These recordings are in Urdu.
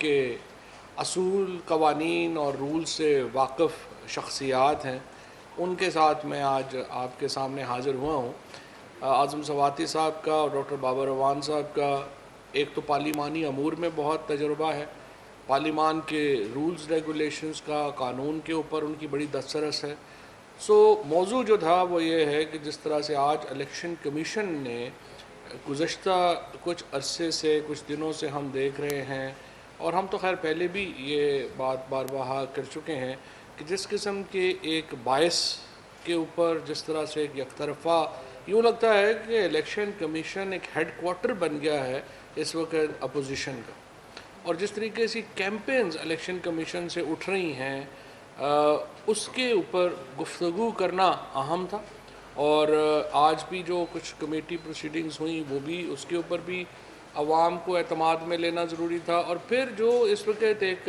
کے اصول، قوانین اور رول سے واقف شخصیات ہیں، ان کے ساتھ میں آج آپ کے سامنے حاضر ہوا ہوں۔ اعظم سواتی صاحب کا اور ڈاکٹر بابر اعوان صاحب کا ایک تو پارلیمانی امور میں بہت تجربہ ہے، پارلیمان کے رولز ریگولیشنز کا، قانون کے اوپر ان کی بڑی دسترس ہے۔ موضوع جو تھا وہ یہ ہے کہ جس طرح سے آج الیکشن کمیشن نے گزشتہ کچھ عرصے سے، کچھ دنوں سے ہم دیکھ رہے ہیں، اور ہم تو خیر پہلے بھی یہ بات بار بہا کر چکے ہیں کہ جس قسم کے ایک باعث کے اوپر جس طرح سے ایک یک طرفہ یوں لگتا ہے کہ الیکشن کمیشن ایک ہیڈ کوارٹر بن گیا ہے اس وقت اپوزیشن کا، اور جس طریقے سے کیمپینز الیکشن کمیشن سے اٹھ رہی ہیں اس کے اوپر گفتگو کرنا اہم تھا۔ اور آج بھی جو کچھ کمیٹی پروسیڈنگز ہوئیں وہ بھی اس کے اوپر بھی عوام کو اعتماد میں لینا ضروری تھا، اور پھر جو اس وقت ایک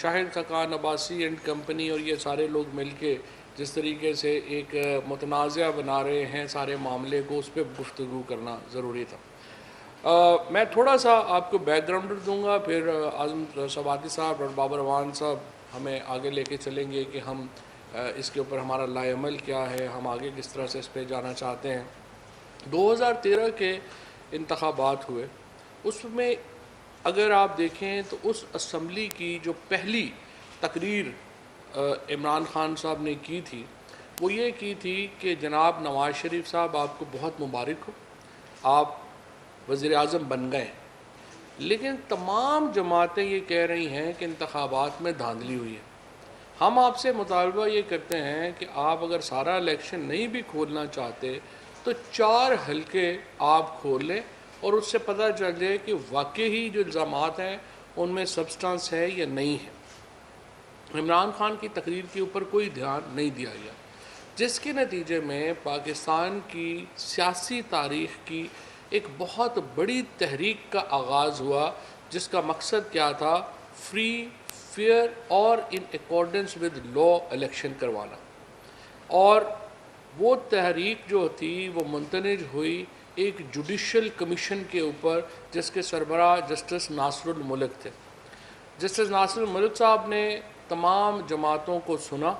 شاہد خاقان عباسی اینڈ کمپنی اور یہ سارے لوگ مل کے جس طریقے سے ایک متنازع بنا رہے ہیں سارے معاملے کو، اس پہ گفتگو کرنا ضروری تھا۔ میں تھوڑا سا آپ کو بیک گراؤنڈ دوں گا، پھر اعظم سواتی صاحب اور بابر اعوان صاحب ہمیں آگے لے کے چلیں گے کہ ہم اس کے اوپر ہمارا لائے عمل کیا ہے، ہم آگے کس طرح سے اس پہ جانا چاہتے ہیں۔ 2013 کے انتخابات ہوئے، اس میں اگر آپ دیکھیں تو اس اسمبلی کی جو پہلی تقریر عمران خان صاحب نے کی تھی وہ یہ کی تھی کہ جناب نواز شریف صاحب آپ کو بہت مبارک ہو، آپ وزیر اعظم بن گئے، لیکن تمام جماعتیں یہ کہہ رہی ہیں کہ انتخابات میں دھاندلی ہوئی ہے۔ ہم آپ سے مطالبہ یہ کرتے ہیں کہ آپ اگر سارا الیکشن نہیں بھی کھولنا چاہتے تو 4 حلقے آپ کھول لیں اور اس سے پتہ چل جائے کہ واقعی جو الزامات ہیں ان میں سبسٹانس ہے یا نہیں ہے۔ عمران خان کی تقریر کے اوپر کوئی دھیان نہیں دیا گیا، جس کے نتیجے میں پاکستان کی سیاسی تاریخ کی ایک بہت بڑی تحریک کا آغاز ہوا، جس کا مقصد کیا تھا؟ فری، فیئر اور in accordance with law election کروانا۔ اور وہ تحریک جو تھی وہ منتج ہوئی ایک جوڈیشل کمیشن کے اوپر جس کے سربراہ جسٹس ناصر الملک تھے۔ جسٹس ناصر الملک صاحب نے تمام جماعتوں کو سنا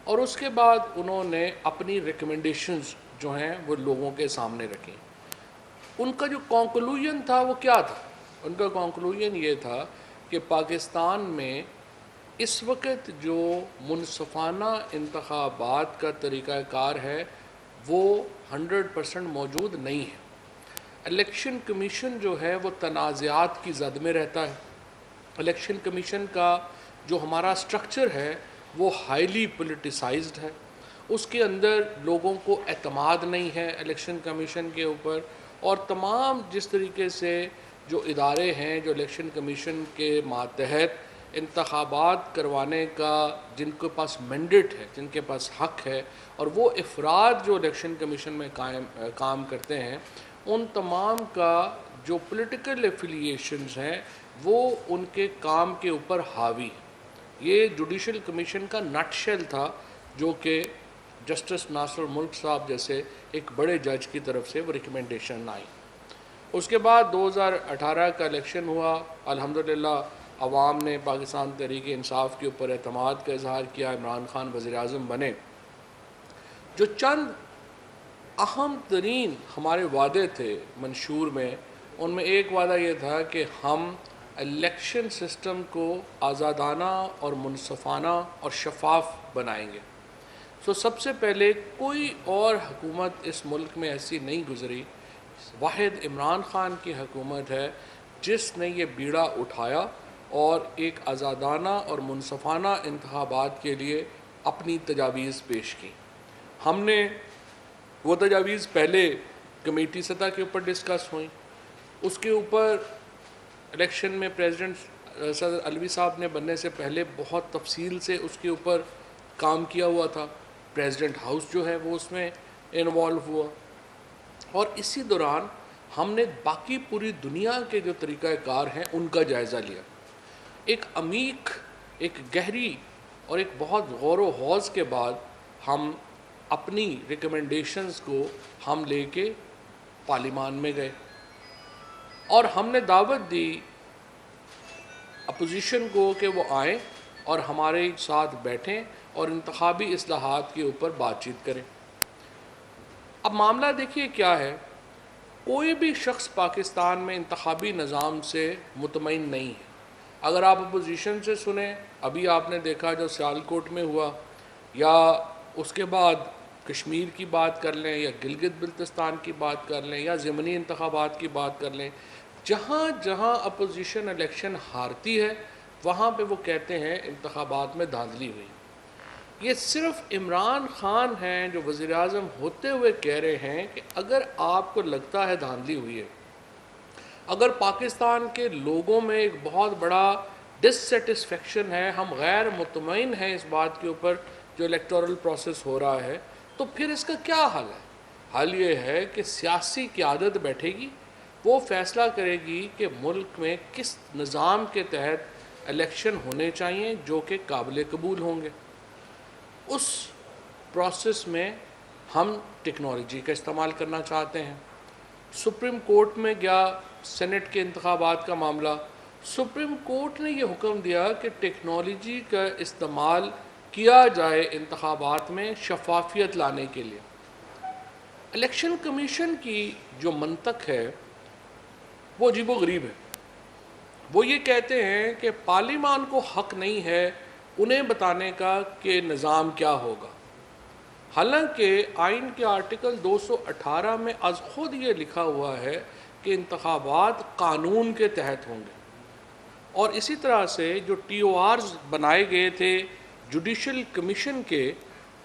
اور اس کے بعد انہوں نے اپنی ریکمنڈیشنز جو ہیں وہ لوگوں کے سامنے رکھیں۔ ان کا جو کنکلوژن تھا وہ کیا تھا؟ ان کا کنکلوژن یہ تھا کہ پاکستان میں اس وقت جو منصفانہ انتخابات کا طریقہ کار ہے وہ 100% موجود نہیں ہے۔ الیکشن کمیشن جو ہے وہ تنازعات کی زد میں رہتا ہے۔ الیکشن کمیشن کا جو ہمارا سٹرکچر ہے وہ ہائیلی پولیٹیسائزڈ ہے، اس کے اندر لوگوں کو اعتماد نہیں ہے الیکشن کمیشن کے اوپر، اور تمام جس طریقے سے جو ادارے ہیں جو الیکشن کمیشن کے ماتحت انتخابات کروانے کا جن کے پاس مینڈیٹ ہے، جن کے پاس حق ہے، اور وہ افراد جو الیکشن کمیشن میں کام کرتے ہیں، ان تمام کا جو پولیٹیکل ایفیلیشنز ہیں وہ ان کے کام کے اوپر حاوی ہے۔ یہ جوڈیشل کمیشن کا نٹ شیل تھا جو کہ جسٹس ناصر الملک صاحب جیسے ایک بڑے جج کی طرف سے وہ ریکمنڈیشن آئی۔ اس کے بعد 2018 کا الیکشن ہوا، الحمدللہ عوام نے پاکستان تحریک انصاف کے اوپر اعتماد کا اظہار کیا، عمران خان وزیر اعظم بنے۔ جو چند اہم ترین ہمارے وعدے تھے منشور میں، ان میں ایک وعدہ یہ تھا کہ ہم الیکشن سسٹم کو آزادانہ اور منصفانہ اور شفاف بنائیں گے۔ سب سے پہلے کوئی اور حکومت اس ملک میں ایسی نہیں گزری، واحد عمران خان کی حکومت ہے جس نے یہ بیڑا اٹھایا اور ایک آزادانہ اور منصفانہ انتخابات کے لیے اپنی تجاویز پیش کی۔ ہم نے وہ تجاویز پہلے کمیٹی سطح کے اوپر ڈسکس ہوئیں، اس کے اوپر الیکشن میں پریزیڈنٹ صدر علوی صاحب نے بننے سے پہلے بہت تفصیل سے اس کے اوپر کام کیا ہوا تھا، پریزیڈنٹ ہاؤس جو ہے وہ اس میں انوالو ہوا، اور اسی دوران ہم نے باقی پوری دنیا کے جو طریقہ کار ہیں ان کا جائزہ لیا۔ ایک عمیق، ایک گہری اور ایک بہت غور و خوض کے بعد ہم اپنی ریکمنڈیشنز کو ہم لے کے پارلیمان میں گئے، اور ہم نے دعوت دی اپوزیشن کو کہ وہ آئیں اور ہمارے ساتھ بیٹھیں اور انتخابی اصلاحات کے اوپر بات چیت کریں۔ اب معاملہ دیکھیے کیا ہے، کوئی بھی شخص پاکستان میں انتخابی نظام سے مطمئن نہیں ہے۔ اگر آپ اپوزیشن سے سنیں، ابھی آپ نے دیکھا جو سیالکوٹ میں ہوا، یا اس کے بعد کشمیر کی بات کر لیں، یا گلگت بلتستان کی بات کر لیں، یا ضمنی انتخابات کی بات کر لیں، جہاں جہاں اپوزیشن الیکشن ہارتی ہے وہاں پہ وہ کہتے ہیں انتخابات میں دھاندلی ہوئی۔ یہ صرف عمران خان ہیں جو وزیر اعظم ہوتے ہوئے کہہ رہے ہیں کہ اگر آپ کو لگتا ہے دھاندلی ہوئی ہے، اگر پاکستان کے لوگوں میں ایک بہت بڑا ڈسسیٹسفیکشن ہے، ہم غیر مطمئن ہیں اس بات کے اوپر جو الیکٹورل پروسیس ہو رہا ہے، تو پھر اس کا کیا حل ہے؟ حل یہ ہے کہ سیاسی قیادت بیٹھے گی، وہ فیصلہ کرے گی کہ ملک میں کس نظام کے تحت الیکشن ہونے چاہیے جو کہ قابل قبول ہوں گے۔ اس پروسیس میں ہم ٹیکنالوجی کا استعمال کرنا چاہتے ہیں۔ سپریم کورٹ میں گیا سینٹ کے انتخابات کا معاملہ، سپریم کورٹ نے یہ حکم دیا کہ ٹیکنالوجی کا استعمال کیا جائے انتخابات میں شفافیت لانے کے لیے۔ الیکشن کمیشن کی جو منطق ہے وہ عجیب و غریب ہے۔ وہ یہ کہتے ہیں کہ پارلیمان کو حق نہیں ہے انہیں بتانے کا کہ نظام کیا ہوگا، حالانکہ آئین کے آرٹیکل 218 میں از خود یہ لکھا ہوا ہے کہ انتخابات قانون کے تحت ہوں گے۔ اور اسی طرح سے جو ٹی او آرز بنائے گئے تھے جوڈیشل کمیشن کے،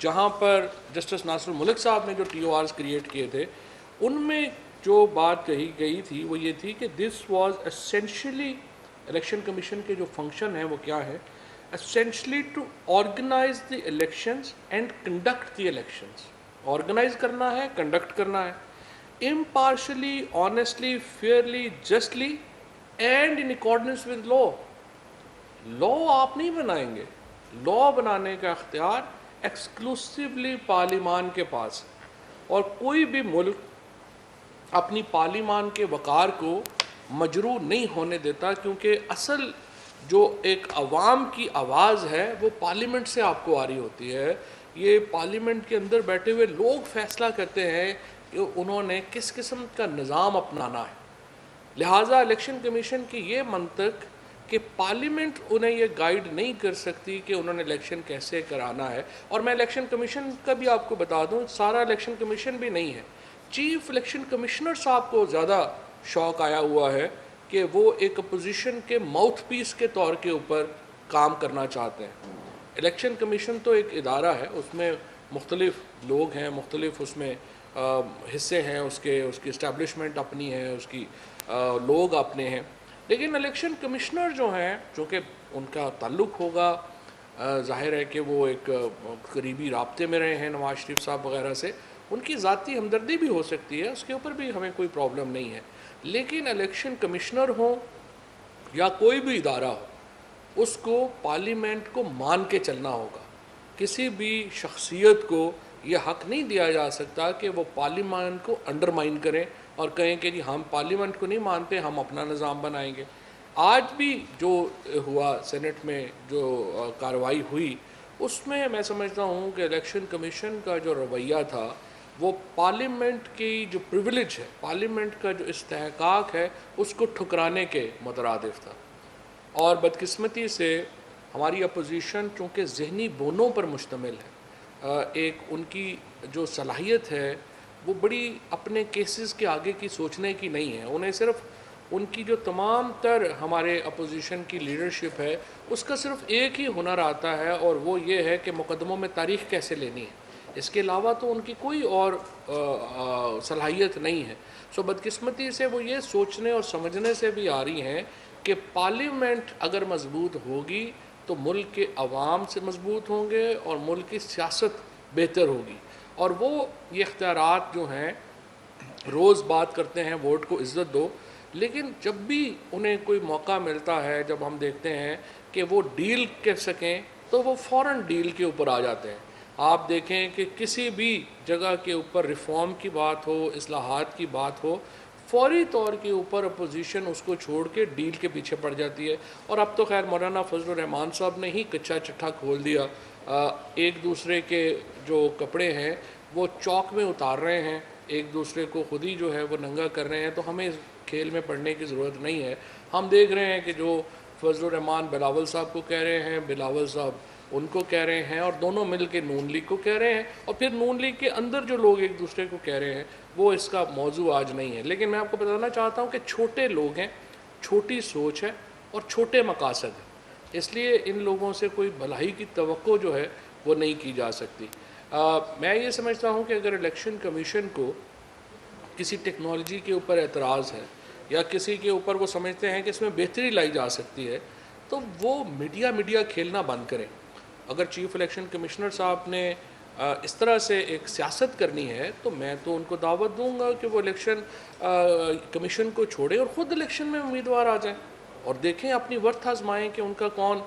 جہاں پر جسٹس ناصر الملک صاحب نے جو ٹی او آرز کریٹ کیے تھے، ان میں جو بات کہی گئی تھی وہ یہ تھی کہ this was essentially, election commission کے جو فنکشن ہیں وہ کیا ہے، essentially to organize the elections and conduct the elections۔ organize کرنا ہے، conduct کرنا ہے impartially, honestly, fairly, justly and in accordance with law۔ law آپ نہیں بنائیں گے، law بنانے کا اختیار exclusively پارلیمان کے پاس ہے، اور کوئی بھی ملک اپنی پارلیمان کے وقار کو مجروح نہیں ہونے دیتا، کیونکہ اصل جو ایک عوام کی آواز ہے وہ پارلیمنٹ سے آپ کو آ رہی ہوتی ہے۔ یہ پارلیمنٹ کے اندر بیٹھے ہوئے لوگ فیصلہ کرتے ہیں کہ انہوں نے کس قسم کا نظام اپنانا ہے۔ لہٰذا الیکشن کمیشن کی یہ منطق کہ پارلیمنٹ انہیں یہ گائیڈ نہیں کر سکتی کہ انہوں نے الیکشن کیسے کرانا ہے۔ اور میں الیکشن کمیشن کا بھی آپ کو بتا دوں، سارا الیکشن کمیشن بھی نہیں ہے، چیف الیکشن کمشنر صاحب کو زیادہ شوق آیا ہوا ہے کہ وہ ایک اپوزیشن کے ماؤتھ پیس کے طور کے اوپر کام کرنا چاہتے ہیں۔ الیکشن کمیشن تو ایک ادارہ ہے، اس میں مختلف لوگ ہیں، مختلف اس میں حصے ہیں، اس کی اسٹیبلشمنٹ اپنی ہے، اس کی لوگ اپنے ہیں، لیکن الیکشن کمشنر جو ہیں، چونکہ ان کا تعلق ہوگا، ظاہر ہے کہ وہ ایک قریبی رابطے میں رہے ہیں نواز شریف صاحب وغیرہ سے، ان کی ذاتی ہمدردی بھی ہو سکتی ہے، اس کے اوپر بھی ہمیں کوئی پرابلم نہیں ہے، لیکن الیکشن کمشنر ہوں یا کوئی بھی ادارہ ہو، اس کو پارلیمنٹ کو مان کے چلنا ہوگا۔ کسی بھی شخصیت کو یہ حق نہیں دیا جا سکتا کہ وہ پارلیمنٹ کو انڈرمائن کریں اور کہیں کہ جی ہم پارلیمنٹ کو نہیں مانتے، ہم اپنا نظام بنائیں گے۔ آج بھی جو ہوا سینٹ میں جو کارروائی ہوئی، اس میں میں سمجھتا ہوں کہ الیکشن کمیشن کا جو رویہ تھا وہ پارلیمنٹ کی جو پریویلیج ہے، پارلیمنٹ کا جو استحقاق ہے، اس کو ٹھکرانے کے مترادف تھا۔ اور بدقسمتی سے ہماری اپوزیشن چونکہ ذہنی بونوں پر مشتمل ہے، ایک ان کی جو صلاحیت ہے وہ بڑی اپنے کیسز کے آگے کی سوچنے کی نہیں ہے، انہیں صرف ان کی جو تمام تر ہمارے اپوزیشن کی لیڈرشپ ہے اس کا صرف ایک ہی ہنر آتا ہے، اور وہ یہ ہے کہ مقدموں میں تاریخ کیسے لینی ہے، اس کے علاوہ تو ان کی کوئی اور صلاحیت نہیں ہے۔ سو بدقسمتی سے وہ یہ سوچنے اور سمجھنے سے بھی آ رہی ہیں کہ پارلیمنٹ اگر مضبوط ہوگی تو ملک کے عوام سے مضبوط ہوں گے اور ملک کی سیاست بہتر ہوگی، اور وہ یہ اختیارات جو ہیں روز بات کرتے ہیں ووٹ کو عزت دو، لیکن جب بھی انہیں کوئی موقع ملتا ہے، جب ہم دیکھتے ہیں کہ وہ ڈیل کر سکیں تو وہ فوراً ڈیل کے اوپر آ جاتے ہیں۔ آپ دیکھیں کہ کسی بھی جگہ کے اوپر ریفارم کی بات ہو، اصلاحات کی بات ہو، فوری طور کے اوپر اپوزیشن اس کو چھوڑ کے ڈیل کے پیچھے پڑ جاتی ہے. اور اب تو خیر مولانا فضل الرحمان صاحب نے ہی کچا چٹھا کھول دیا. ایک دوسرے کے جو کپڑے ہیں وہ چوک میں اتار رہے ہیں, ایک دوسرے کو خود ہی جو ہے وہ ننگا کر رہے ہیں. تو ہمیں اس کھیل میں پڑنے کی ضرورت نہیں ہے. ہم دیکھ رہے ہیں کہ جو فضل الرحمان بلاول صاحب کو کہہ رہے ہیں, بلاول صاحب ان کو کہہ رہے ہیں, اور دونوں مل کے نون لیگ کو کہہ رہے ہیں, اور پھر نون لیگ کے اندر جو لوگ ایک دوسرے کو کہہ رہے ہیں وہ اس کا موضوع آج نہیں ہے. لیکن میں آپ کو بتانا چاہتا ہوں کہ چھوٹے لوگ ہیں, چھوٹی سوچ ہے اور چھوٹے مقاصد ہیں, اس لیے ان لوگوں سے کوئی بھلائی کی توقع جو ہے وہ نہیں کی جا سکتی. میں یہ سمجھتا ہوں کہ اگر الیکشن کمیشن کو کسی ٹیکنالوجی کے اوپر اعتراض ہے یا کسی کے اوپر وہ سمجھتے ہیں کہ اس میں بہتری لائی جا سکتی ہے, تو وہ میڈیا کھیلنا بند کریں. اگر چیف الیکشن کمشنر صاحب نے اس طرح سے ایک سیاست کرنی ہے تو میں تو ان کو دعوت دوں گا کہ وہ الیکشن کمیشن کو چھوڑیں اور خود الیکشن میں امیدوار آ جائیں اور دیکھیں, اپنی ورتھ آزمائیں کہ ان کا کون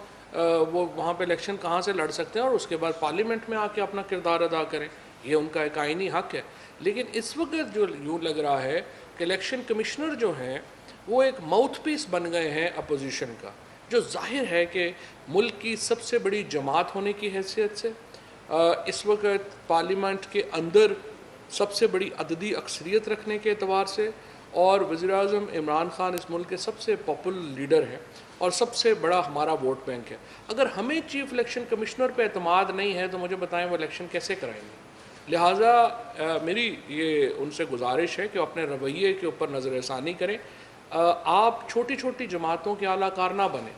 وہ وہاں پہ الیکشن کہاں سے لڑ سکتے ہیں, اور اس کے بعد پارلیمنٹ میں آ کے اپنا کردار ادا کریں. یہ ان کا ایک آئینی حق ہے. لیکن اس وقت جو یوں لگ رہا ہے کہ الیکشن کمشنر جو ہیں وہ ایک ماؤتھ پیس بن گئے ہیں اپوزیشن کا, جو ظاہر ہے کہ ملک کی سب سے بڑی جماعت ہونے کی حیثیت سے, اس وقت پارلیمنٹ کے اندر سب سے بڑی عددی اکثریت رکھنے کے اعتبار سے, اور وزیر اعظم عمران خان اس ملک کے سب سے پاپولر لیڈر ہیں اور سب سے بڑا ہمارا ووٹ بینک ہے. اگر ہمیں چیف الیکشن کمشنر پہ اعتماد نہیں ہے تو مجھے بتائیں وہ الیکشن کیسے کرائیں گے. لہٰذا میری یہ ان سے گزارش ہے کہ اپنے رویے کے اوپر نظر ثانی کریں. آپ چھوٹی چھوٹی جماعتوں کے اعلیٰ کار نہ بنیں,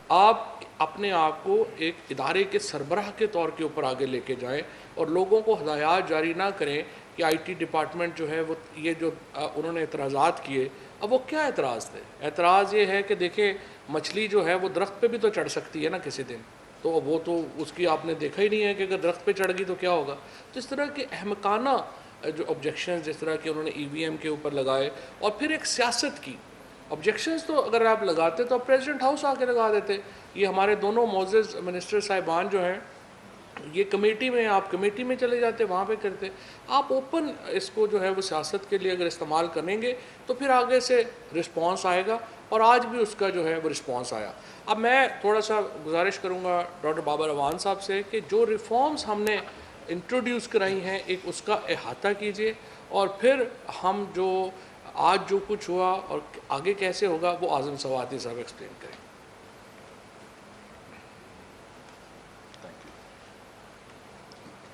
آپ اپنے آپ کو ایک ادارے کے سربراہ کے طور کے اوپر آگے لے کے جائیں اور لوگوں کو ہدایات جاری نہ کریں کہ آئی ٹی ڈپارٹمنٹ جو ہے وہ یہ جو انہوں نے اعتراضات کیے, اب وہ کیا اعتراض تھے؟ اعتراض یہ ہے کہ دیکھیں مچھلی جو ہے وہ درخت پہ بھی تو چڑھ سکتی ہے نا کسی دن, تو وہ تو اس کی آپ نے دیکھا ہی نہیں ہے کہ اگر درخت پہ چڑھ گئی تو کیا ہوگا. تو اس طرح کے احمقانہ جو آبجیکشنز جس طرح کہ انہوں نے ای وی ایم کے اوپر لگائے, اور پھر ایک سیاست کی آبجیکشنز تو اگر آپ لگاتے تو آپ پریزیڈنٹ ہاؤس آ کے لگا دیتے. یہ ہمارے دونوں معزز منسٹر صاحبان جو ہیں یہ کمیٹی میں, آپ کمیٹی میں چلے جاتے, وہاں پہ کرتے. آپ اوپن اس کو جو ہے وہ سیاست کے لیے اگر استعمال کریں گے تو پھر آگے سے رسپانس آئے گا, اور آج بھی اس کا جو ہے وہ رسپانس آیا. اب میں تھوڑا سا گزارش کروں گا ڈاکٹر بابر اعوان صاحب سے کہ جو ریفارمز ہم نے انٹروڈیوس کرائی ہیں ایک اس کا احاطہ کیجئے, اور پھر ہم جو آج جو کچھ ہوا اور آگے کیسے ہوگا وہ اعظم سواتی صاحب ایکسپلین کریں.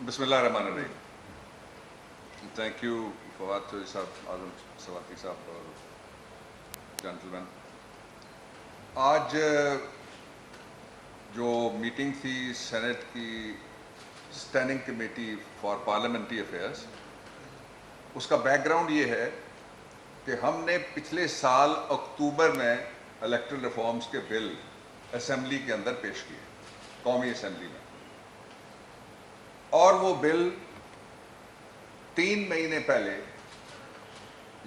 بسم اللہ الرحمن الرحیم. تھینک یو فواد چودھری صاحب, اعظم سواتی صاحب اور جینٹلمین. آج جو میٹنگ تھی سینٹ کی standing committee for parliamentary affairs, اس کا بیک گراؤنڈ یہ ہے کہ ہم نے پچھلے سال اکتوبر میں الیکٹرل ریفارمز کے بل اسمبلی کے اندر پیش کیے, قومی اسمبلی میں, اور وہ بل 3 مہینے پہلے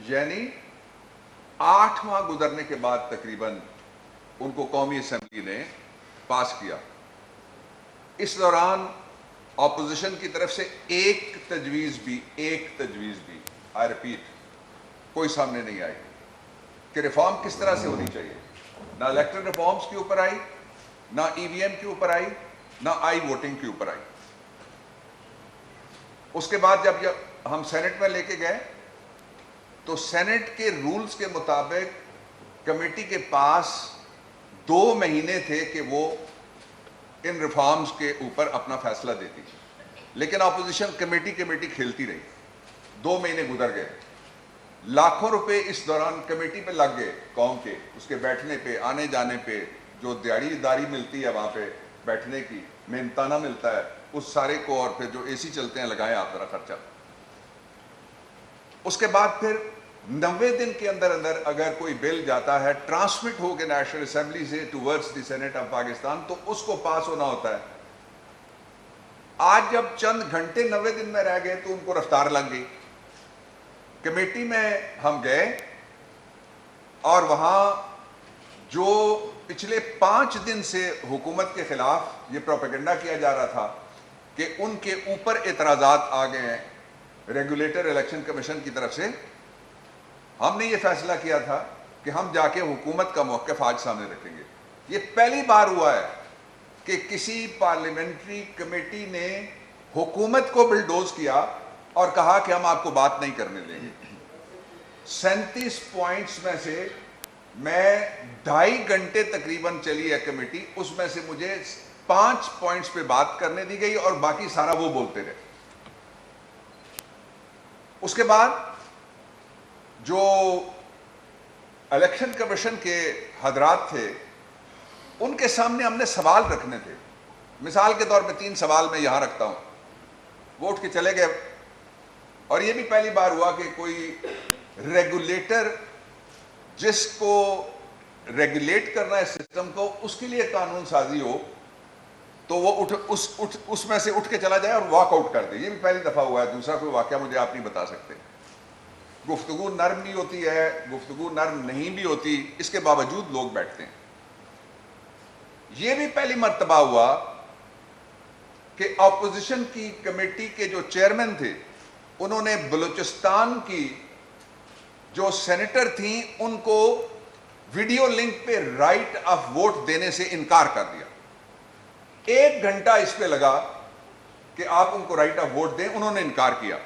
یعنی 8 ماہ گزرنے کے بعد تقریباً ان کو قومی اسمبلی نے پاس کیا. اس دوران اپوزیشن کی طرف سے ایک تجویز بھی آئی ریپیٹ کوئی سامنے نہیں آئی کہ ریفارم کس طرح سے ہونی چاہیے. نہ الیکٹرل ریفارمز کے اوپر آئی, نہ ای وی ایم کے اوپر آئی, نہ آئی ووٹنگ کے اوپر آئی. اس کے بعد جب ہم سینٹ میں لے کے گئے تو سینٹ کے رولز کے مطابق کمیٹی کے پاس 2 مہینے تھے کہ وہ ان ریفارمز کے اوپر اپنا فیصلہ دیتی, لیکن اپوزیشن کمیٹی کھیلتی رہی. 2 مہینے گزر گئے, لاکھوں روپے اس دوران کمیٹی پہ لگ گئے قوم کے, اس کے بیٹھنے پہ, آنے جانے پہ, جو دیہڑی داری ملتی ہے وہاں پہ بیٹھنے کی, محنتانہ ملتا ہے اس سارے کو, اور پھر جو اے سی چلتے ہیں لگائیں آپ ذرا خرچہ. اس کے بعد پھر 90 دن کے اندر اگر کوئی بل جاتا ہے ٹرانسمٹ ہو کے نیشنل اسمبلی سے towards the senate of Pakistan تو اس کو پاس ہونا ہوتا ہے. آج جب چند گھنٹے 90 دن میں رہ گئے تو ان کو رفتار لگ گئی. کمیٹی میں ہم گئے اور وہاں جو پچھلے 5 دن سے حکومت کے خلاف یہ پروپیگنڈا کیا جا رہا تھا کہ ان کے اوپر اعتراضات آ گئے ہیں ریگولیٹر الیکشن کمیشن کی طرف سے, ہم نے یہ فیصلہ کیا تھا کہ ہم جا کے حکومت کا موقف آج سامنے رکھیں گے. یہ پہلی بار ہوا ہے کہ کسی پارلیمنٹری کمیٹی نے حکومت کو بلڈوز کیا اور کہا کہ ہم آپ کو بات نہیں کرنے دیں گے. 37 پوائنٹس میں سے میں 2.5 گھنٹے تقریباً چلی ہے کمیٹی, اس میں سے مجھے 5 پوائنٹس پہ بات کرنے دی گئی اور باقی سارا وہ بولتے رہے. اس کے بعد جو الیکشن کمیشن کے حضرات تھے ان کے سامنے ہم نے سوال رکھنے تھے. مثال کے طور پہ 3 سوال میں یہاں رکھتا ہوں. وہ اٹھ کے چلے گئے, اور یہ بھی پہلی بار ہوا کہ کوئی ریگولیٹر جس کو ریگولیٹ کرنا ہے سسٹم کو, اس کے لیے قانون سازی ہو تو وہ اس میں سے اٹھ کے چلا جائے اور واک آؤٹ کر دے. یہ بھی پہلی دفعہ ہوا ہے. دوسرا کوئی واقعہ مجھے آپ نہیں بتا سکتے. گفتگو نرم بھی ہوتی ہے, گفتگو نرم نہیں بھی ہوتی, اس کے باوجود لوگ بیٹھتے ہیں. یہ بھی پہلی مرتبہ ہوا کہ اپوزیشن کی کمیٹی کے جو چیئرمین تھے انہوں نے بلوچستان کی جو سینیٹر تھیں ان کو ویڈیو لنک پہ رائٹ آف ووٹ دینے سے انکار کر دیا. 1 گھنٹہ اس پہ لگا کہ آپ ان کو رائٹ آف ووٹ دیں, انہوں نے انکار کیا.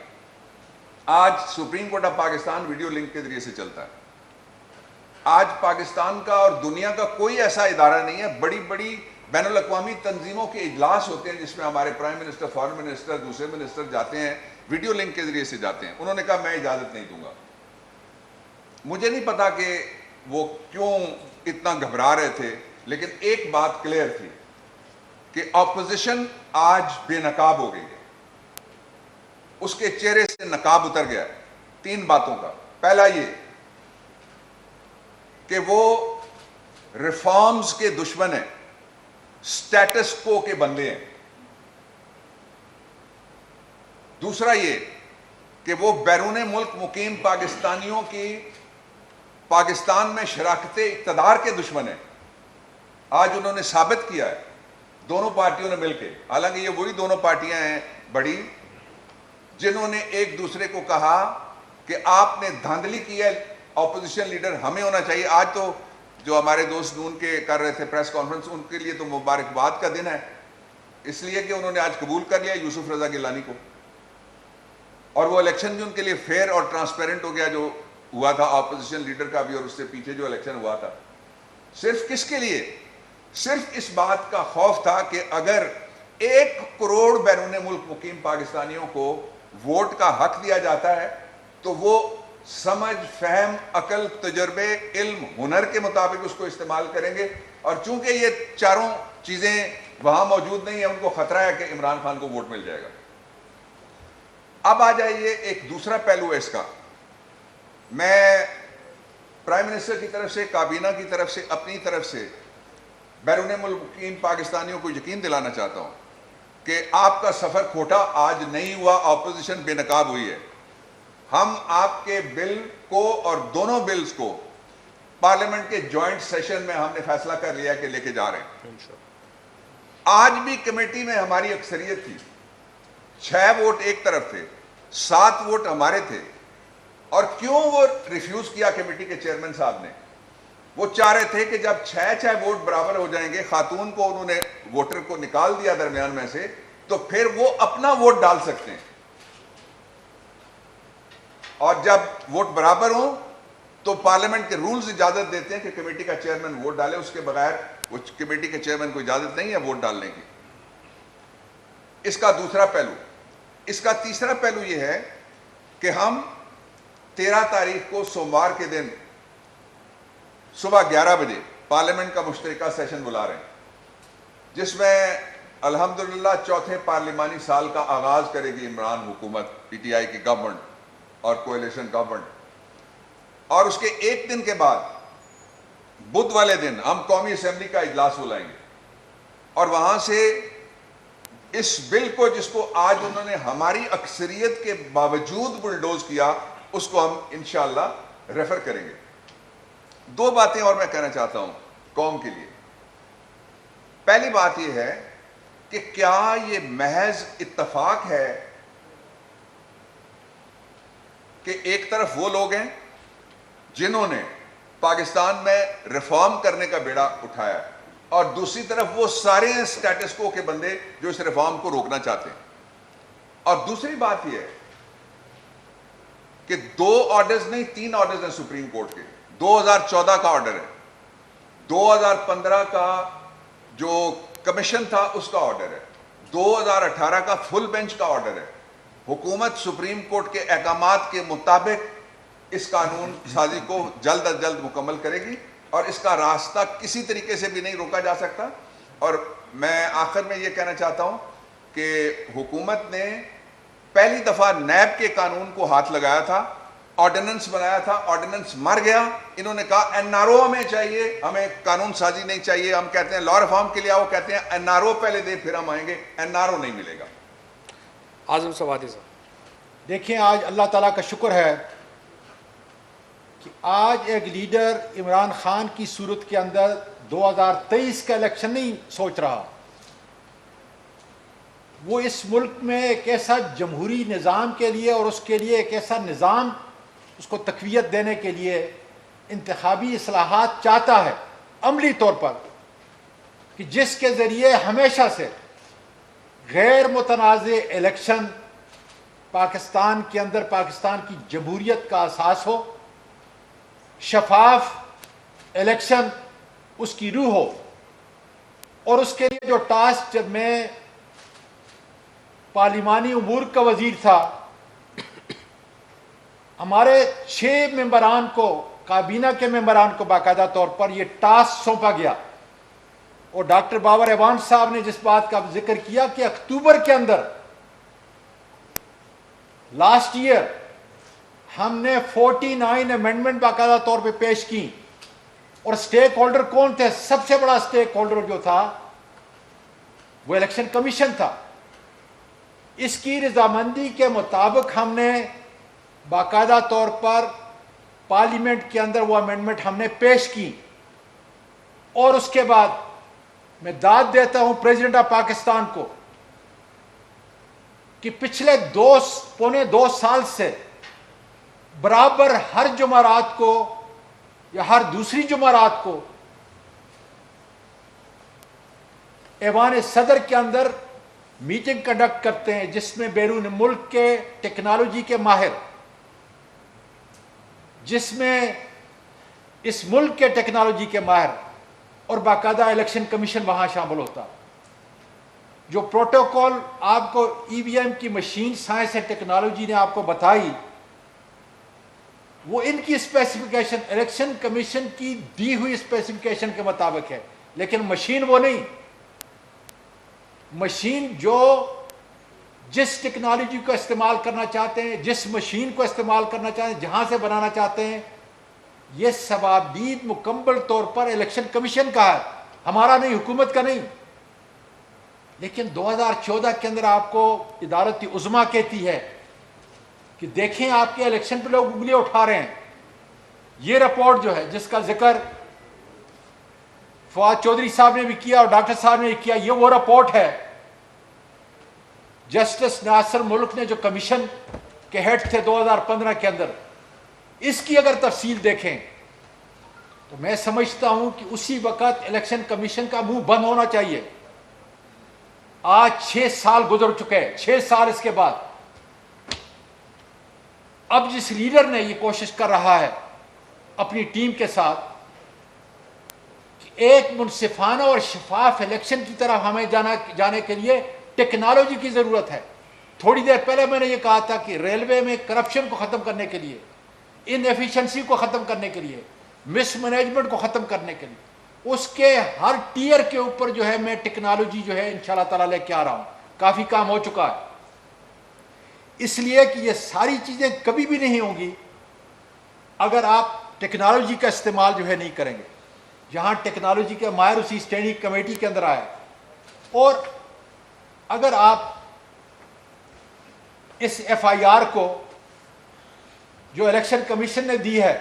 آج supreme court of Pakistan video link کے ذریعے سے چلتا ہے. آج پاکستان کا اور دنیا کا کوئی ایسا ادارہ نہیں ہے, بڑی بڑی بین الاقوامی تنظیموں کے اجلاس ہوتے ہیں جس میں ہمارے پرائم منسٹر, فارن منسٹر, دوسرے منسٹر جاتے ہیں, ویڈیو لنک کے ذریعے سے جاتے ہیں. انہوں نے کہا میں اجازت نہیں دوں گا. مجھے نہیں پتا کہ وہ کیوں اتنا گھبرا رہے تھے, لیکن ایک بات کلیئر تھی کہ اپوزیشن آج بے نقاب ہو گئی ہے. اس کے چہرے سے نقاب اتر گیا ہے 3 باتوں کا. پہلا یہ کہ وہ ریفارمز کے دشمن ہیں, سٹیٹس کو کے بندے ہیں. دوسرا یہ کہ وہ بیرون ملک مقیم پاکستانیوں کی پاکستان میں شراکت اقتدار کے دشمن ہیں. آج انہوں نے ثابت کیا ہے دونوں پارٹیوں نے مل کے, حالانکہ یہ وہی دونوں پارٹیاں ہیں بڑی جنہوں نے ایک دوسرے کو کہا کہ آپ نے دھاندلی کی ہے, اپوزیشن لیڈر ہمیں ہونا چاہیے. آج تو جو ہمارے دوست نون کے کر رہے تھے پریس کانفرنس, ان کے لیے تو مبارکباد کا دن ہے, اس لیے کہ انہوں نے آج قبول کر لیا یوسف رضا گیلانی کو, اور وہ الیکشن بھی ان کے لیے فیئر اور ٹرانسپیرنٹ ہو گیا جو ہوا تھا اپوزیشن لیڈر کا بھی اور اس سے پیچھے جو الیکشن ہوا تھا. صرف کس کے لیے؟ صرف اس بات کا خوف تھا کہ اگر 1 کروڑ بیرون ملک مقیم پاکستانیوں کو ووٹ کا حق دیا جاتا ہے تو وہ سمجھ, فہم, عقل, تجربے, علم, ہنر کے مطابق اس کو استعمال کریں گے. اور چونکہ یہ چاروں چیزیں وہاں موجود نہیں ہیں, ان کو خطرہ ہے کہ عمران خان کو ووٹ مل جائے گا. اب آ جائیے ایک دوسرا پہلو ہے اس کا. میں پرائم منسٹر کی طرف سے, کابینہ کی طرف سے, اپنی طرف سے بیرون ملک مقیم پاکستانیوں کو یقین دلانا چاہتا ہوں کہ آپ کا سفر کھوٹا آج نہیں ہوا, اپوزیشن بے نقاب ہوئی ہے. ہم آپ کے بل کو اور دونوں بلز کو پارلیمنٹ کے جوائنٹ سیشن میں ہم نے فیصلہ کر لیا کہ لے کے جا رہے ہیں. آج بھی کمیٹی میں ہماری اکثریت تھی, 6 ووٹ ایک طرف تھے, 7 ووٹ ہمارے تھے. اور کیوں وہ ریفیوز کیا کمیٹی کے چیئرمین صاحب نے؟ وہ چاہ رہے تھے کہ جب 6 ووٹ برابر ہو جائیں گے, خاتون کو انہوں نے ووٹر کو نکال دیا درمیان میں سے, تو پھر وہ اپنا ووٹ ڈال سکتے ہیں. اور جب ووٹ برابر ہوں تو پارلیمنٹ کے رولز اجازت دیتے ہیں کہ کمیٹی کا چیئرمین ووٹ ڈالے, اس کے بغیر کمیٹی کے چیئرمین کو اجازت نہیں ہے ووٹ ڈالنے کی. اس کا دوسرا پہلو. اس کا تیسرا پہلو یہ ہے کہ ہم 13 تاریخ کو سوموار کے دن صبح 11 بجے پارلیمنٹ کا مشترکہ سیشن بلا رہے ہیں, جس میں الحمدللہ 4تھے پارلیمانی سال کا آغاز کرے گی عمران حکومت, پی ٹی آئی کی گورنمنٹ اور کولیشن گورنمنٹ. اور اس کے 1 دن کے بعد بدھ والے دن ہم قومی اسمبلی کا اجلاس بلائیں گے, اور وہاں سے اس بل کو, جس کو آج انہوں نے ہماری اکثریت کے باوجود بلڈوز کیا, اس کو ہم انشاءاللہ ریفر کریں گے. 2 باتیں اور میں کہنا چاہتا ہوں قوم کے لیے. پہلی بات یہ ہے کہ کیا یہ محض اتفاق ہے کہ ایک طرف وہ لوگ ہیں جنہوں نے پاکستان میں ریفارم کرنے کا بیڑا اٹھایا ہے، اور دوسری طرف وہ سارے ہیں سٹیٹس کو کے بندے جو اس ریفارم کو روکنا چاہتے ہیں۔ اور دوسری بات یہ ہے کہ 2 آرڈرز نہیں 3 آرڈرز ہیں سپریم کورٹ کے۔ 2014 کا آرڈر ہے، 2015 کا جو کمیشن تھا اس کا آرڈر ہے، 2018 کا فل بینچ کا آرڈر ہے۔ حکومت سپریم کورٹ کے احکامات کے مطابق اس قانون سازی کو جلد از جلد مکمل کرے گی، اور اس کا راستہ کسی طریقے سے بھی نہیں روکا جا سکتا۔ اور میں آخر میں یہ کہنا چاہتا ہوں کہ حکومت نے پہلی دفعہ نیب کے قانون کو ہاتھ لگایا تھا، آرڈیننس بنایا تھا، آرڈیننس مر گیا۔ انہوں نے کہا این آر او ہمیں چاہیے، ہمیں قانون سازی نہیں چاہیے۔ ہم کہتے ہیں لا ریفارم کے لیے آؤ، کہتے ہیں این آر او پہلے دے پھر ہم آئیں گے، این آر او نہیں ملے گا۔ اعظم سوادی صاحب، دیکھیں آج اللہ تعالیٰ کا شکر ہے کہ آج ایک لیڈر عمران خان کی صورت کے اندر 2023 کا الیکشن نہیں سوچ رہا، وہ اس ملک میں ایک ایسا جمہوری نظام کے لیے اور اس کے لیے ایک ایسا نظام اس کو تقویت دینے کے لیے انتخابی اصلاحات چاہتا ہے عملی طور پر، کہ جس کے ذریعے ہمیشہ سے غیر متنازع الیکشن پاکستان کے اندر پاکستان کی جمہوریت کا اساس ہو، شفاف الیکشن اس کی روح ہو۔ اور اس کے لیے جو ٹاسک، جب میں پارلیمانی امور کا وزیر تھا، ہمارے 6 ممبران کو، کابینہ کے ممبران کو باقاعدہ طور پر یہ ٹاسک سونپا گیا، اور ڈاکٹر بابر ایوان صاحب نے جس بات کا ذکر کیا کہ اکتوبر کے اندر لاسٹ ایئر ہم نے 49 امینڈمنٹ باقاعدہ طور پہ پیش کی، اور سٹیک ہولڈر کون تھے؟ سب سے بڑا سٹیک ہولڈر جو تھا وہ الیکشن کمیشن تھا۔ اس کی رضامندی کے مطابق ہم نے باقاعدہ طور پر پارلیمنٹ کے اندر وہ امینڈمنٹ ہم نے پیش کی، اور اس کے بعد میں داد دیتا ہوں پریزیڈنٹ آف پاکستان کو کہ پچھلے 2.25 سال سے برابر ہر جمعرات کو یا ہر دوسری جمعرات کو ایوان صدر کے اندر میٹنگ کنڈکٹ کرتے ہیں، جس میں بیرون ملک کے ٹیکنالوجی کے ماہر، جس میں اس ملک کے ٹیکنالوجی کے ماہر اور باقاعدہ الیکشن کمیشن وہاں شامل ہوتا۔ جو پروٹوکول آپ کو ای وی ایم کی مشین سائنس اینڈ ٹیکنالوجی نے آپ کو بتائی، وہ ان کی اسپیسیفکیشن الیکشن کمیشن کی دی ہوئی اسپیسیفکیشن کے مطابق ہے، لیکن مشین وہ نہیں۔ مشین جو جس ٹیکنالوجی کو استعمال کرنا چاہتے ہیں، جس مشین کو استعمال کرنا چاہتے ہیں، جہاں سے بنانا چاہتے ہیں، یہ ثوابدید مکمل طور پر الیکشن کمیشن کا ہے، ہمارا نہیں، حکومت کا نہیں۔ لیکن 2014 کے اندر آپ کو ادارت عظمیٰ کہتی ہے کہ دیکھیں آپ کے الیکشن پہ لوگ انگلیاں اٹھا رہے ہیں۔ یہ رپورٹ جو ہے، جس کا ذکر فواد چودھری صاحب نے بھی کیا اور ڈاکٹر صاحب نے بھی کیا، یہ وہ رپورٹ ہے جسٹس ناصر ملک نے جو کمیشن کے ہیڈ تھے 2015 کے اندر، اس کی اگر تفصیل دیکھیں تو میں سمجھتا ہوں کہ اسی وقت الیکشن کمیشن کا منہ بند ہونا چاہیے۔ آج 6 سال گزر چکے، 6 سال اس کے بعد اب جس لیڈر نے یہ کوشش کر رہا ہے اپنی ٹیم کے ساتھ کہ ایک منصفانہ اور شفاف الیکشن کی طرف ہمیں جانے کے لیے ٹیکنالوجی کی ضرورت ہے۔ تھوڑی دیر پہلے میں نے یہ کہا تھا کہ ریلوے میں کرپشن کو ختم کرنے کے لیے، ان ایفیشنسی کو ختم کرنے کے لیے، مس مینجمنٹ کو ختم کرنے کے لیے، اس کے ہر ٹیئر کے اوپر جو ہے میں ٹیکنالوجی جو ہے انشاءاللہ تعالیٰ لے کے آ رہا ہوں۔ کافی کام ہو چکا ہے، اس لیے کہ یہ ساری چیزیں کبھی بھی نہیں ہوں گی اگر آپ ٹیکنالوجی کا استعمال جو ہے نہیں کریں گے۔ جہاں ٹیکنالوجی کے ماہر اسی اسٹینڈنگ کمیٹی کے اندر آئے، اور اگر آپ اس ایف آئی آر کو جو الیکشن کمیشن نے دی ہے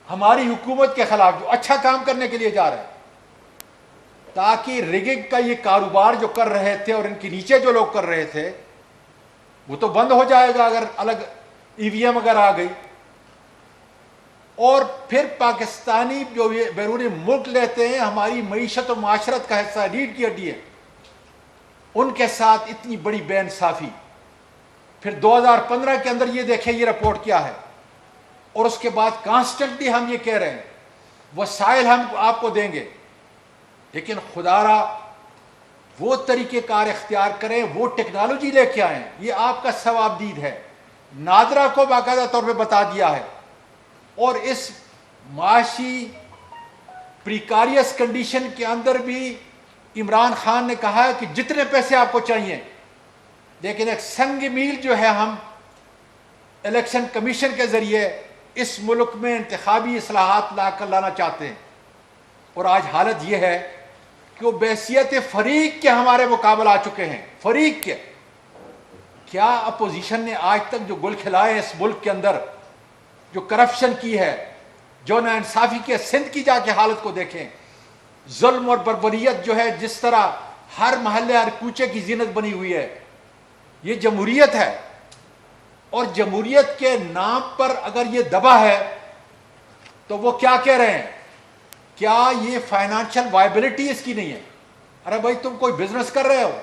ہماری حکومت کے خلاف، جو اچھا کام کرنے کے لیے جا رہے ہیں، تاکہ ریگنگ کا یہ کاروبار جو کر رہے تھے اور ان کے نیچے جو لوگ کر رہے تھے وہ تو بند ہو جائے گا اگر الگ ای وی ایم اگر آ گئی۔ اور پھر پاکستانی جو یہ بیرونی ملک لیتے ہیں ہماری معیشت و معاشرت کا حصہ ریڑھ کی ہڈی ہے، ان کے ساتھ اتنی بڑی بے انصافی. پھر 2015 کے اندر یہ دیکھیں یہ رپورٹ کیا ہے، اور اس کے بعد کانسٹنٹلی ہم یہ کہہ رہے ہیں وسائل ہم آپ کو دیں گے، لیکن خدا را وہ طریقہ کار اختیار کریں، وہ ٹیکنالوجی لے کے آئیں. یہ آپ کا ثواب دید ہے. نادرا کو باقاعدہ طور پہ بتا دیا ہے، اور اس معاشی پریکاریس کنڈیشن کے اندر بھی عمران خان نے کہا ہے کہ جتنے پیسے آپ کو چاہیے، لیکن ایک سنگ میل جو ہے ہم الیکشن کمیشن کے ذریعے اس ملک میں انتخابی اصلاحات لانا چاہتے ہیں. اور آج حالت یہ ہے کہ وہ بحیثیت فریق کے ہمارے مقابل آ چکے ہیں. فریق کے کیا اپوزیشن نے آج تک جو گل کھلائے اس ملک کے اندر، جو کرپشن کی ہے، جو ناانصافی کی ہے، سندھ کی جا کے حالت کو دیکھیں. ظلم اور بربریت جو ہے جس طرح ہر محلے ہر کوچے کی زینت بنی ہوئی ہے. یہ جمہوریت ہے، اور جمہوریت کے نام پر اگر یہ دبا ہے تو وہ کیا کہہ رہے ہیں؟ کیا یہ فائنانشل وائبلٹی اس کی نہیں ہے؟ ارے بھائی تم کوئی بزنس کر رہے ہو،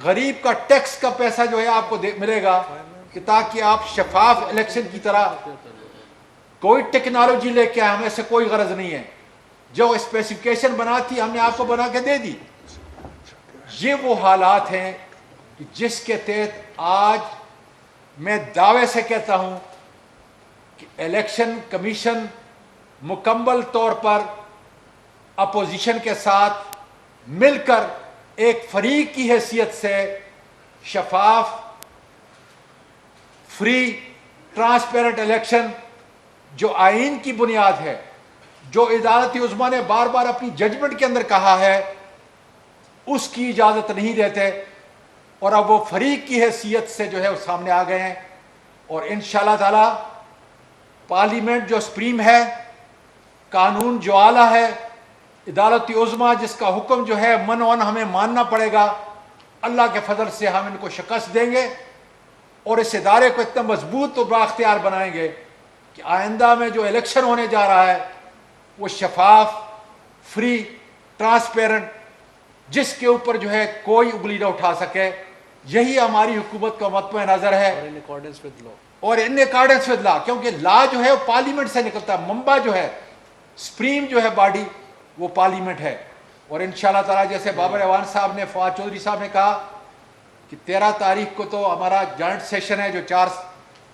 غریب کا ٹیکس کا پیسہ جو ہے آپ کو ملے گا کہ تاکہ آپ شفاف الیکشن کی طرح کوئی ٹیکنالوجی لے کے آئے. ہمیں سے کوئی غرض نہیں ہے. جو اسپیسیفکیشن بنا تھی ہم نے آپ کو بنا کے دے دی. یہ وہ حالات ہیں جس کے تحت آج میں دعوے سے کہتا ہوں کہ الیکشن کمیشن مکمل طور پر اپوزیشن کے ساتھ مل کر ایک فریق کی حیثیت سے شفاف، فری، ٹرانسپیرنٹ الیکشن جو آئین کی بنیاد ہے، جو عدالت عظمیٰ نے بار بار اپنی ججمنٹ کے اندر کہا ہے، اس کی اجازت نہیں دیتے. اور اب وہ فریق کی حیثیت سے جو ہے وہ سامنے آ گئے ہیں. اور انشاءاللہ تعالی پارلیمنٹ جو سپریم ہے، قانون جو اعلیٰ ہے، عدالت عظمیٰ جس کا حکم جو ہے منعن ہمیں ماننا پڑے گا، اللہ کے فضل سے ہم ان کو شکست دیں گے اور اس ادارے کو اتنا مضبوط و بااختیار بنائیں گے کہ آئندہ میں جو الیکشن ہونے جا رہا ہے وہ شفاف، فری، ٹرانسپیرنٹ، جس کے اوپر جو ہے کوئی انگلی نہ اٹھا سکے. یہی ہماری حکومت کا مطمع نظر ہے. اور ان اکارڈنس ود لا، کیونکہ لا جو ہے وہ پارلیمنٹ سے نکلتا ہے. منبع جو ہے، سپریم جو ہے باڈی، وہ پارلیمنٹ ہے. اور انشاءاللہ تعالی جیسے بابر اعوان صاحب نے، فواد چودھری صاحب نے کہا کہ 13 تاریخ کو تو ہمارا جوائنٹ سیشن ہے جو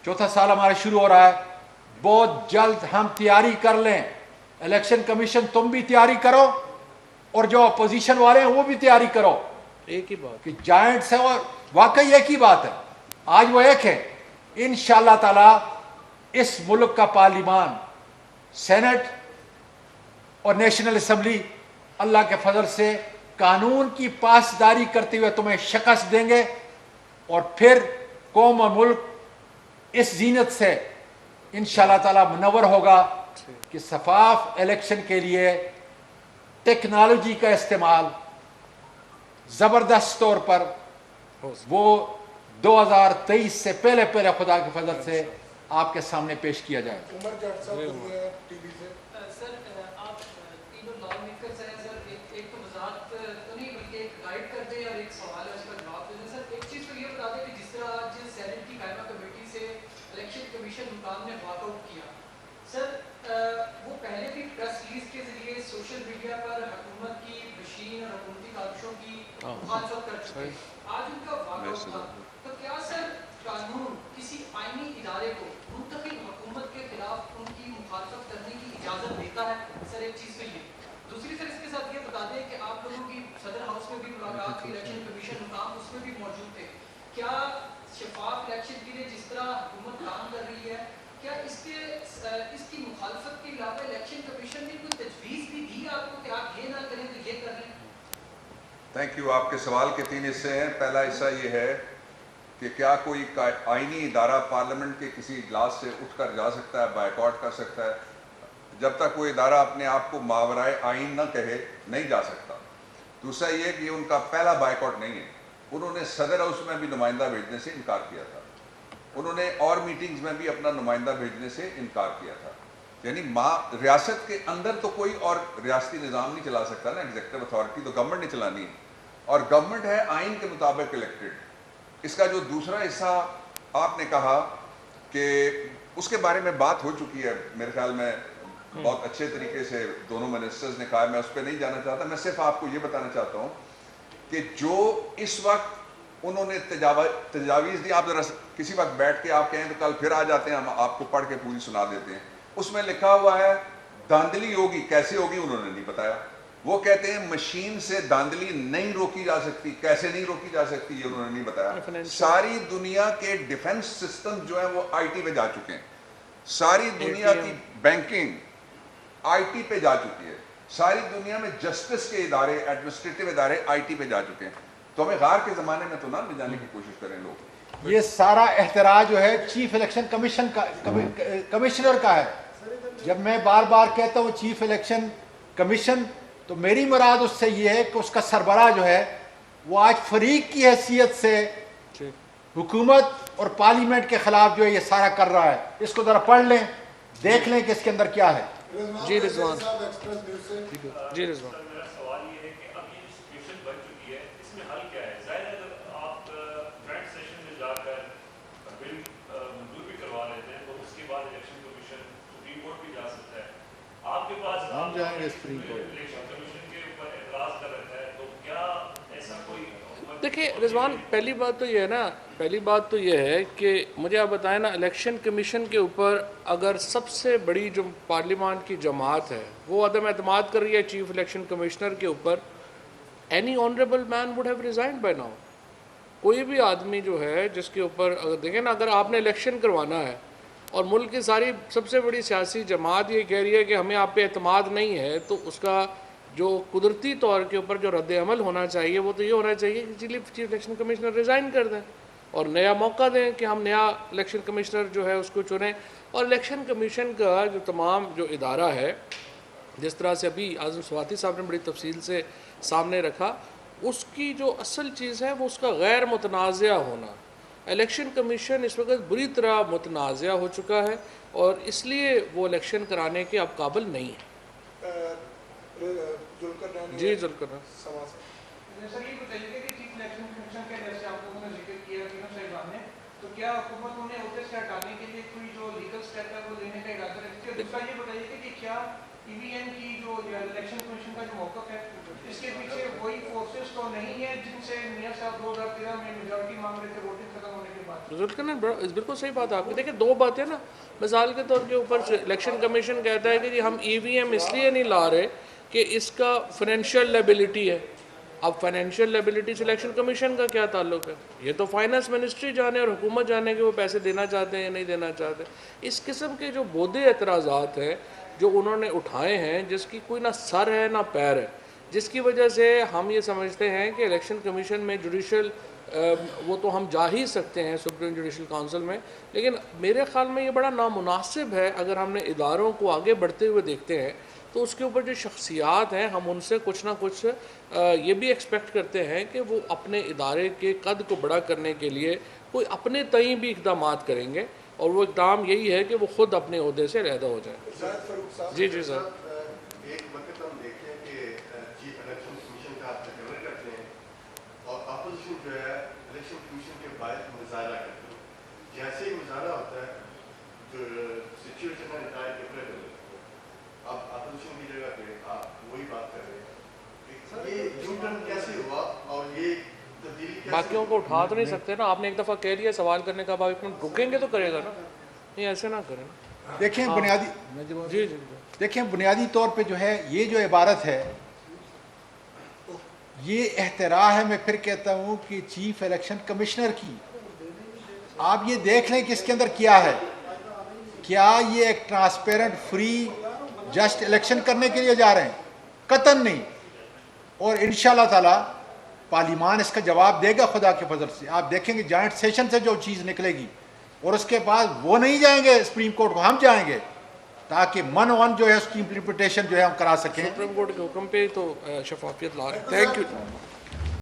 چوتھا سال ہمارا شروع ہو رہا ہے. بہت جلد ہم تیاری کر لیں. الیکشن کمیشن تم بھی تیاری کرو، اور جو اپوزیشن والے ہیں وہ بھی تیاری کرو. ایک ہی بات کہ جائنٹ سے، اور واقعی ایک ہی بات ہے، آج وہ ایک ہے. انشاءاللہ تعالی اس ملک کا پارلیمان، سینٹ اور نیشنل اسمبلی اللہ کے فضل سے قانون کی پاسداری کرتے ہوئے تمہیں شکست دیں گے. اور پھر قوم اور ملک اس زینت سے انشاءاللہ تعالی منور ہوگا کہ شفاف الیکشن کے لیے ٹیکنالوجی کا استعمال زبردست طور پر وہ 2023 سے پہلے خدا کے فضل سے آپ کے سامنے پیش کیا جائے. سر آپ تینوں لا میکرز ہیں سر، ایک تو وضاحت تو نہیں بلکہ ایک گائیڈ کر دیں اور ایک سوال ہے اس کا جواب دے دیں. سر ایک چیز تو یہ بتا دیں کہ جس طرح آج سینٹ کی قائمہ کمیٹی سے الیکشن کمیشن حکام نے واک آؤٹ کیا، سر وہ پہلے بھی پریس ریلیز کے ذریعے سوشل میڈیا پر حکومت کی مشین اور حکومتی کاوشوں کی مخالفت کر چکے. آج ان کا واک آؤٹ تھا، تو کیا سر قانون کسی آئینی ادارے کو منتخب حکومت کے خلاف ان کی مخالفت کرنے کی اجازت دیتا ہے؟ سر ایک چیز تو یہ. دوسری سر اس کے ساتھ یہ بتا دیں کہ آپ لوگوں کی صدر ہاؤس میں بھی ملاقات کی، الیکشن کمیشن حکام اس میں بھی موجود تھے. کیا شفاف الیکشن کے لیے جس طرح حکومت کام کر رہی ہے، کیا اس کی مخالفت کے علاوہ الیکشن کمیشن نے کوئی تجویز بھی دی آپ کو کہ آپ یہ نہ کریں تو یہ کر لیں؟ Thank you. آپ کے سوال کے 3 حصے ہیں. پہلا حصہ یہ ہے کہ کیا کوئی آئینی ادارہ پارلیمنٹ کے کسی اجلاس سے اٹھ کر جا سکتا ہے، بائیکاٹ کر سکتا ہے؟ جب تک وہ ادارہ اپنے آپ کو ماورائے آئین نہ کہے نہیں جا سکتا. دوسرا یہ کہ ان کا پہلا بائیکاٹ نہیں ہے. انہوں نے صدر ہاؤس میں بھی نمائندہ بھیجنے سے انکار کیا تھا. انہوں نے اور میٹنگز میں بھی اپنا نمائندہ بھیجنے سے انکار کیا تھا. یعنی ریاست کے اندر تو کوئی اور ریاستی نظام نہیں چلا سکتا نا، ایگزیکٹو اتھارٹی تو گورنمنٹ نے چلانی ہے، اور گورنمنٹ ہے آئین کے مطابق الیکٹڈ۔ اس کا جو دوسرا حصہ آپ نے کہا کہ اس کے بارے میں بات ہو چکی ہے میرے خیال میں بہت اچھے طریقے سے دونوں منسٹرز نے کہا، میں اس پہ نہیں جانا چاہتا، میں صرف آپ کو یہ بتانا چاہتا ہوں کہ جو اس وقت انہوں نے تجاویز دی، آپ ذرا کسی وقت بیٹھ کے آپ کہیں تو کل پھر آ جاتے ہیں، ہم آپ کو پڑھ کے پوری سنا دیتے ہیں۔ اس میں لکھا ہوا ہے دھاندلی ہوگی، کیسے ہوگی انہوں نے نہیں بتایا۔ وہ کہتے ہیں مشین سے دھاندلی نہیں روکی جا سکتی، کیسے نہیں روکی جا سکتی یہ انہوں نے نہیں بتایا۔ ساری دنیا کے ڈیفنس سسٹم جو ہیں وہ آئی ٹی پہ جا چکے ہیں، ساری دنیا کی بینکنگ آئی ٹی پہ جا چکی ہے، ساری دنیا میں جسٹس کے ادارے، ایڈمنسٹریٹو ادارے آئی ٹی پہ جا چکے ہیں، تو ہمیں غار کے زمانے میں تو نہ لے جانے کی کوشش کریں لوگ۔ یہ سارا احتراج جو ہے چیف الیکشن کمیشن کا کمشنر کا ہے۔ جب میں بار بار کہتا ہوں چیف الیکشن کمیشن، تو میری مراد اس سے یہ ہے کہ اس کا سربراہ جو ہے وہ آج فریق کی حیثیت سے حکومت اور پارلیمنٹ کے خلاف جو ہے یہ سارا کر رہا ہے۔ اس کو ذرا پڑھ لیں، دیکھ لیں کہ اس کے اندر کیا ہے۔ جی رضوان، جی رضوان، میرا سوال یہ ہے کہ اب یہ جو سچویشن بن چکی ہے اس میں حل کیا ہے؟ ظاہر ہے اگر آپ جوائنٹ سیشن میں جا کر بل منظور بھی کروا لیتے ہیں تو اس کے بعد الیکشن کمیشن سپریم کورٹ بھی جا سکتا ہے۔ آپ کے پاس ہم جائیں گے سپریم کورٹ۔ الیکشن کمیشن کے اوپر اعتراض کر رہتا ہے، تو کیا ایسا کوئی دیکھیں رضوان، پہلی بات تو یہ ہے نا، پہلی بات تو یہ ہے کہ مجھے آپ بتائیں نا، الیکشن کمیشن کے اوپر اگر سب سے بڑی جو پارلیمان کی جماعت ہے وہ عدم اعتماد کر رہی ہے چیف الیکشن کمشنر کے اوپر، any honourable man would have resigned by now. کوئی بھی آدمی جو ہے جس کے اوپر اگر دیکھیں نا، اگر آپ نے الیکشن کروانا ہے اور ملک کی ساری سب سے بڑی سیاسی جماعت یہ کہہ رہی ہے کہ ہمیں آپ پہ اعتماد نہیں ہے، تو اس کا جو قدرتی طور کے اوپر جو رد عمل ہونا چاہیے وہ تو یہ ہونا چاہیے کہ چیف الیکشن کمشنر ریزائن کر دیں اور نیا موقع دیں کہ ہم نیا الیکشن کمشنر جو ہے اس کو چنیں۔ اور الیکشن کمیشن کا جو تمام جو ادارہ ہے، جس طرح سے ابھی اعظم سواتی صاحب نے بڑی تفصیل سے سامنے رکھا، اس کی جو اصل چیز ہے وہ اس کا غیر متنازع ہونا۔ الیکشن کمیشن اس وقت بری طرح متنازع ہو چکا ہے اور اس لیے وہ الیکشن کرانے کے اب قابل نہیں ہے۔ جی ذوالقرنین سر، یہ بتائیے کہ چیف الیکشن کمیشن کے جیسے آپ لوگوں نے ذکر کیا صاحبان نے، تو کیا حکومت انہیں عہدے سے ہٹانے کے لیے کوئی جو لیگل اسٹیپ ہے وہ لینے کا ارادہ رکھتی ہے؟ دوسرا یہ بتائیے کہ کیا ای وی ایم کی جو الیکشن کمیشن کا جو موقف ہے اس کے پیچھے وہی فورسز تو نہیں ہے جن سے میاں صاحب 2013 میں میجورٹی مانگ رہے تھے ووٹنگ ختم ہونے کے بعد؟ ذوالقرنین بالکل صحیح بات ہے آپ کی۔ دیکھیں دو باتیں نا، مثال کے طور کے اوپر الیکشن کمیشن کہتا ہے کہ ہم ای وی ایم اس لیے نہیں لا رہے کہ اس کا فائنینشیل لیبلٹی ہے۔ اب فائنینشیل لیبلٹی سے الیکشن کمیشن کا کیا تعلق ہے؟ یہ تو فائنانس منسٹری جانے اور حکومت جانے کہ وہ پیسے دینا چاہتے ہیں یا نہیں دینا چاہتے۔ اس قسم کے جو بودھے اعتراضات ہیں جو انہوں نے اٹھائے ہیں، جس کی کوئی نہ سر ہے نہ پیر ہے، جس کی وجہ سے ہم یہ سمجھتے ہیں کہ الیکشن کمیشن میں جوڈیشل وہ تو ہم جا ہی سکتے ہیں سپریم جوڈیشل کونسل میں، لیکن میرے خیال میں یہ بڑا نامناسب ہے۔ اگر ہم نے اداروں کو آگے بڑھتے ہوئے دیکھتے ہیں تو اس کے اوپر جو شخصیات ہیں ہم ان سے کچھ نہ کچھ یہ بھی ایکسپیکٹ کرتے ہیں کہ وہ اپنے ادارے کے قد کو بڑا کرنے کے لیے کوئی اپنے تئیں بھی اقدامات کریں گے، اور وہ اقدام یہی ہے کہ وہ خود اپنے عہدے سے علیحدہ ہو جائیں۔ جی جی سر، ایک وقت ہم دیکھتے ہیں کہ چیف الیکشن کمیشن کا آپ تجربہ کرتے ہیں اور اپوزیشن جو ہے الیکشن کمیشن کے باعث مظاہرہ کرتے ہیں۔ جیسے ہی مظاہرہ ہوتا ہے تو سچویشن ہے انٹائر ڈفرینٹ ہو جاتی ہے۔ اب اپوزیشن کی جگہ پہ آپ وہی بات کر رہے ہیں، یہ یو ٹرن کیسے ہوا اور یہ تبدیلی کیسے؟ باقیوں کو اٹھا تو نہیں سکتے نا، آپ نے ایک دفعہ کہہ لیا سوال کرنے کا، اب آپ رکیں گے تو کرے گا نا، نہیں ایسے نہ کریں۔ دیکھیں بنیادی جی جی دیکھیں بنیادی طور پہ جو ہے یہ جو عبارت ہے یہ احتراج ہے، میں پھر کہتا ہوں کہ چیف الیکشن کمشنر کی۔ آپ یہ دیکھ لیں کہ اس کے اندر کیا ہے، کیا یہ ایک ٹرانسپیرنٹ فری جسٹ الیکشن کرنے کے لیے جا رہے ہیں؟ قطعاً نہیں۔ اور انشاءاللہ تعالی پارلیمان اس کا جواب دے گا خدا کے فضل سے۔ آپ دیکھیں گے جوائنٹ سیشن سے جو چیز نکلے گی، اور اس کے بعد وہ نہیں جائیں گے سپریم کورٹ کو، ہم جائیں گے تاکہ من ون جو ہے اس کی امپلیمنٹیشن جو ہے ہم کرا سکیں۔ سپریم کورٹ کے حکم پہ تو شفافیت لا رہے ہیں۔ Thank you.